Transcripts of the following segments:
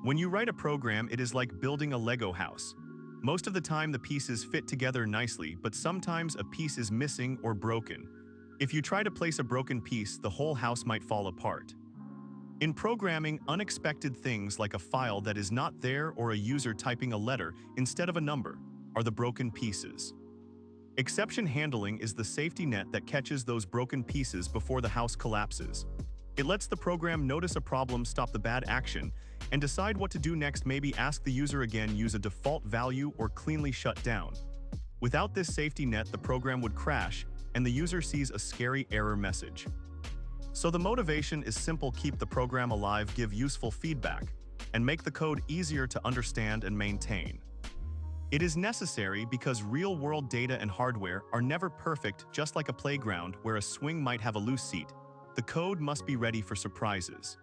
When you write a program, it is like building a Lego house. Most of the time the pieces fit together nicely, but sometimes a piece is missing or broken. If you try to place a broken piece, the whole house might fall apart. In programming, unexpected things like a file that is not there or a user typing a letter instead of a number are the broken pieces. Exception handling is the safety net that catches those broken pieces before the house collapses. It lets the program notice a problem, stop the bad action, and decide what to do next. Maybe ask the user again, use a default value, or cleanly shut down. Without this safety net, the program would crash, and the user sees a scary error message. So the motivation is simple: keep the program alive, give useful feedback, and make the code easier to understand and maintain. It is necessary because real-world data and hardware are never perfect. Just like a playground where a swing might have a loose seat, the code must be ready for surprises.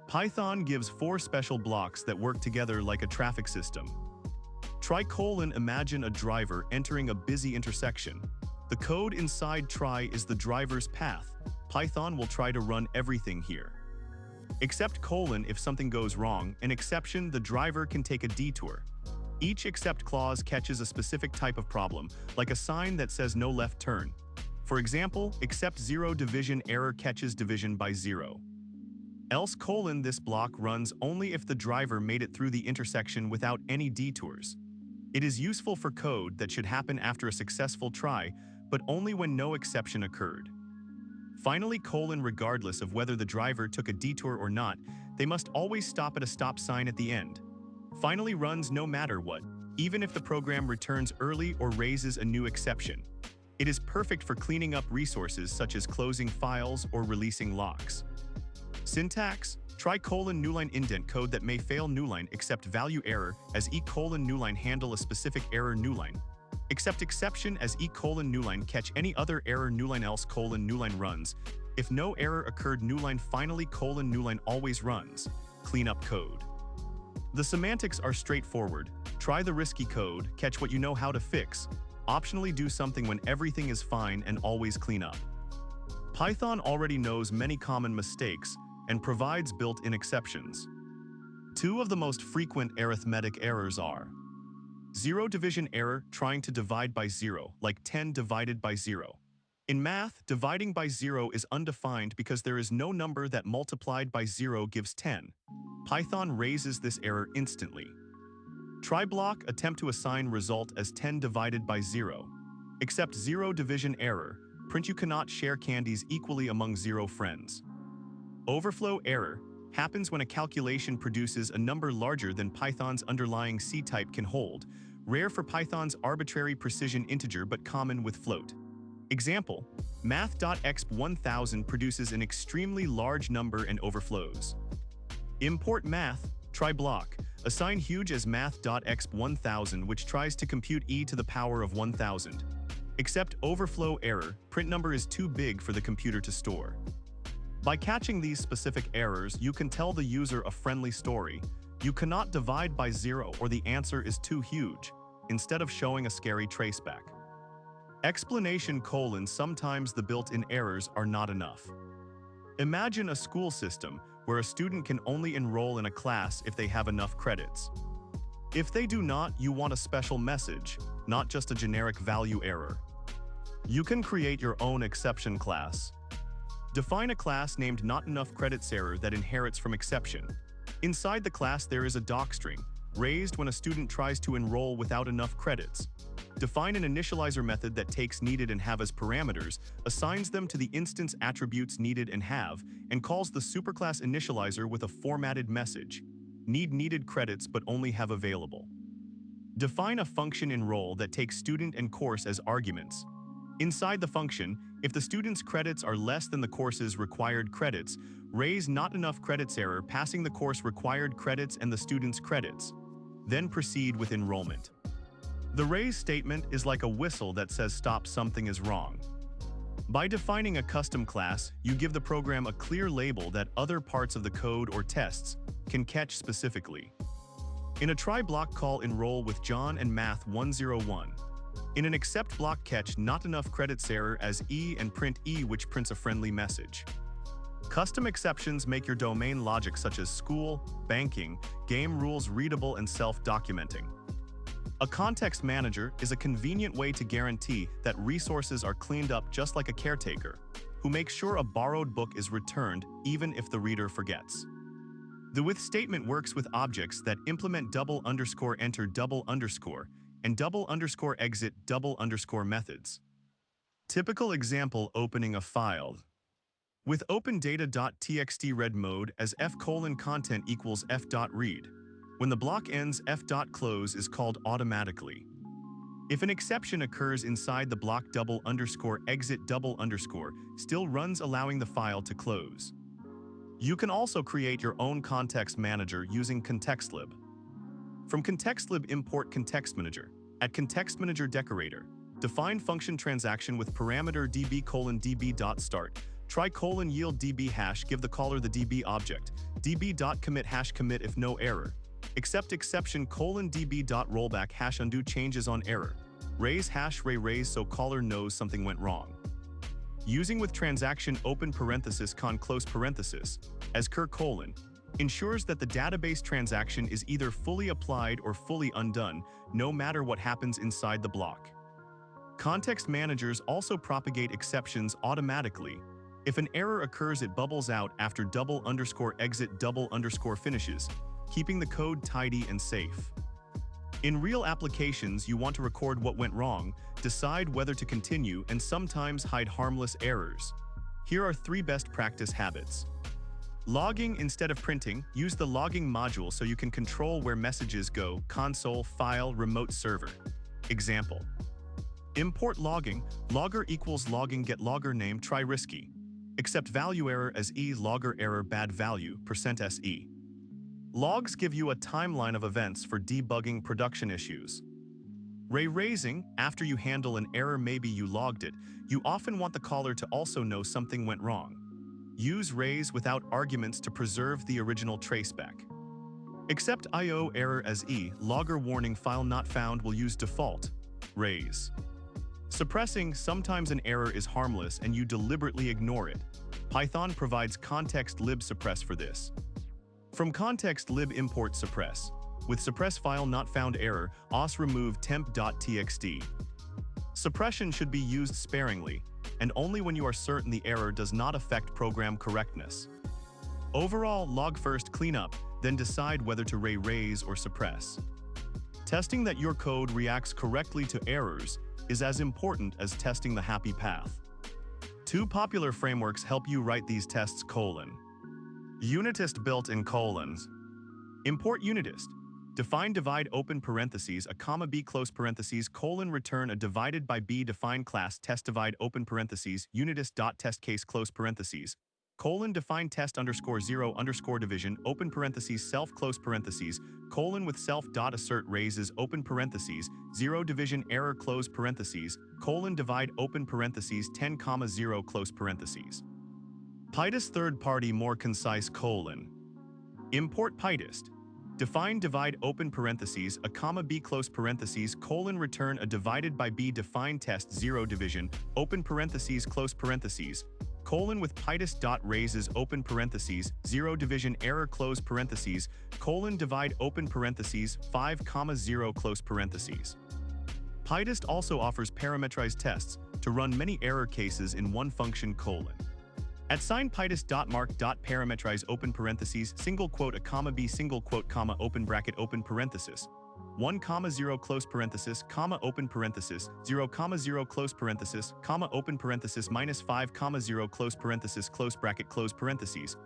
Python gives 4 special blocks that work together like a traffic system. Imagine a driver entering a busy intersection. The code inside try is the driver's path. Python will try to run everything here. Except: if something goes wrong, an exception, the driver can take a detour. Each except clause catches a specific type of problem, like a sign that says no left turn. For example, except 0 division error catches division by 0. Else: this block runs only if the driver made it through the intersection without any detours. It is useful for code that should happen after a successful try, but only when no exception occurred. Finally: regardless of whether the driver took a detour or not, they must always stop at a stop sign at the end. Finally runs no matter what, even if the program returns early or raises a new exception. It is perfect for cleaning up resources such as closing files or releasing locks. Syntax: newline indent code that may fail newline except value error as newline handle a specific error newline. Except exception as newline catch any other error newline. Else newline runs if no error occurred newline. Finally newline always runs. Clean up code. The semantics are straightforward. Try the risky code, catch what you know how to fix. Optionally do something when everything is fine, and always clean up. Python already knows many common mistakes and provides built-in exceptions. 2 of the most frequent arithmetic errors are 0 division error, trying to divide by 0, like 10 divided by 0. In math, dividing by 0 is undefined because there is no number that multiplied by 0 gives 10. Python raises this error instantly. Try block, attempt to assign result as 10 divided by 0. Except 0 division error, print you cannot share candies equally among 0 friends. Overflow error happens when a calculation produces a number larger than Python's underlying C type can hold, rare for Python's arbitrary precision integer but common with float. Example: math.exp1000 produces an extremely large number and overflows. Import math, try block, assign huge as math.exp1000, which tries to compute e to the power of 1000. Except overflow error, print number is too big for the computer to store. By catching these specific errors, you can tell the user a friendly story. You cannot divide by 0 or the answer is too huge, instead of showing a scary traceback. Explanation: sometimes the built-in errors are not enough. Imagine a school system where a student can only enroll in a class if they have enough credits. If they do not, you want a special message, not just a generic value error. You can create your own exception class. Define a class named not enough credits error that inherits from exception. Inside the class there is a docstring, raised when a student tries to enroll without enough credits. Define an initializer method that takes needed and have as parameters, assigns them to the instance attributes needed and have, and calls the superclass initializer with a formatted message. Need needed credits but only have available. Define a function enroll that takes student and course as arguments. Inside the function, if the student's credits are less than the course's required credits, raise not enough credits error, passing the course required credits and the student's credits. Then proceed with enrollment. The raise statement is like a whistle that says stop, something is wrong. By defining a custom class, you give the program a clear label that other parts of the code or tests can catch specifically. In a try block, call enroll with John and math 101. In an except block, catch not enough credits error as E and print E, which prints a friendly message. Custom exceptions make your domain logic such as school, banking, game rules readable and self-documenting. A context manager is a convenient way to guarantee that resources are cleaned up just like a caretaker, who makes sure a borrowed book is returned even if the reader forgets. The with statement works with objects that implement double_enter double_ and double_exit double_ methods. Typical example: opening a file. With OpenData.txt read mode as f:\content equals f.read. When the block ends, f.close is called automatically. If an exception occurs inside the block double_exit double_ still runs, allowing the file to close. You can also create your own context manager using ContextLib. From ContextLib, import Context Manager. At Context Manager decorator, define function transaction with parameter db:\db.start. Try :yield db hash, give the caller the db object, db.commit hash commit if no error. Accept exception :db.rollback hash undo changes on error. Raise hash raise so caller knows something went wrong. Using with transaction open parenthesis con close parenthesis as cur: ensures that the database transaction is either fully applied or fully undone, no matter what happens inside the block. Context managers also propagate exceptions automatically. If an error occurs, it bubbles out after double_exit double_ finishes, keeping the code tidy and safe. In real applications, you want to record what went wrong, decide whether to continue, and sometimes hide harmless errors. Here are 3 best practice habits. Logging instead of printing. Use the logging module so you can control where messages go: console, file, remote server. Example: import logging, logger equals logging get logger name try risky. Accept value error as e logger error bad value %se. Logs give you a timeline of events for debugging production issues. Raising, after you handle an error, maybe you logged it, you often want the caller to also know something went wrong. Use raise without arguments to preserve the original traceback. Accept IO error as e logger warning file not found will use default raise. Suppressing, sometimes an error is harmless and you deliberately ignore it. Python provides ContextLib suppress for this. From ContextLib, import suppress. With suppress file not found error, os remove temp.txt. Suppression should be used sparingly, and only when you are certain the error does not affect program correctness. Overall, log first, clean up, then decide whether to raise or suppress. Testing that your code reacts correctly to errors is as important as testing the happy path. 2 popular frameworks help you write these tests: Unitest built-in : import Unitest. Define divide open parentheses a comma b close parentheses : return a divided by b define class test divide open parentheses unitest.testcase close parentheses define test_0_ division open parentheses self close parentheses with self dot assert raises open parentheses 0 division error close parentheses divide open parentheses 10,0 close parentheses. PyTest third party more concise: import PyTest. Define divide open parentheses a comma b close parentheses return a divided by b define test 0 division open parentheses close parentheses with PyTest dot raises open parentheses 0 division error close parentheses divide open parentheses 5,0 close parentheses. PyTest also offers parametrized tests to run many error cases in one function: At sign PyTest.mark.parameterize open parentheses single quote a comma b single quote comma open bracket open parenthesis 1,0 close parenthesis comma open parenthesis 0,0 close parenthesis comma open parenthesis -5,0 close parenthesis close bracket close parentheses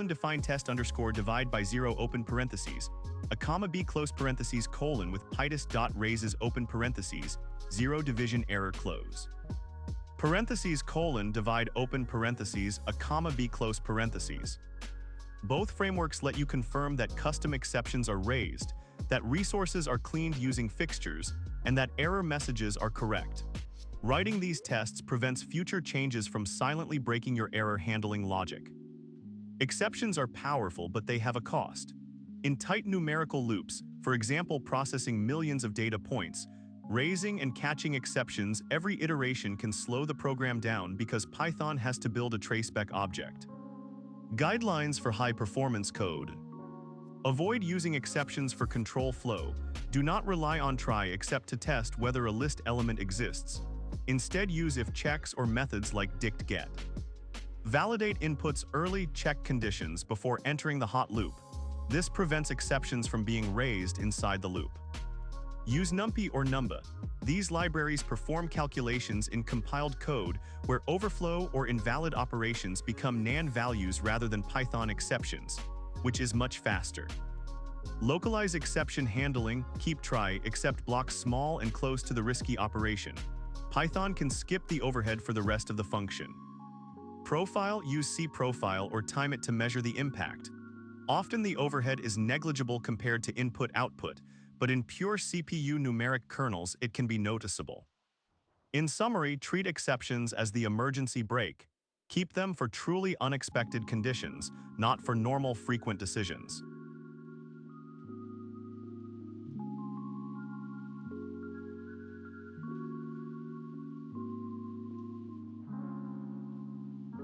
define test_divide by 0 open parentheses a comma b close parentheses with PyTest dot raises open parentheses 0 division error close parentheses divide open parentheses a comma b close parentheses. Both frameworks let you confirm that custom exceptions are raised, that resources are cleaned using fixtures, and that error messages are correct. Writing these tests prevents future changes from silently breaking your error handling logic. Exceptions are powerful, but they have a cost. In tight numerical loops, for example processing millions of data points, raising and catching exceptions every iteration can slow the program down because Python has to build a traceback object. Guidelines for high-performance code. Avoid using exceptions for control flow. Do not rely on try except to test whether a list element exists. Instead, use if checks or methods like dict get. Validate inputs early, check conditions before entering the hot loop. This prevents exceptions from being raised inside the loop. Use NumPy or Numba. These libraries perform calculations in compiled code where overflow or invalid operations become NaN values rather than Python exceptions, which is much faster. Localize exception handling, keep try, except blocks small and close to the risky operation. Python can skip the overhead for the rest of the function. Profile, use cprofile or time it to measure the impact. Often the overhead is negligible compared to input-output, but in pure CPU numeric kernels it can be noticeable. In summary, treat exceptions as the emergency brake. Keep them for truly unexpected conditions, not for normal frequent decisions.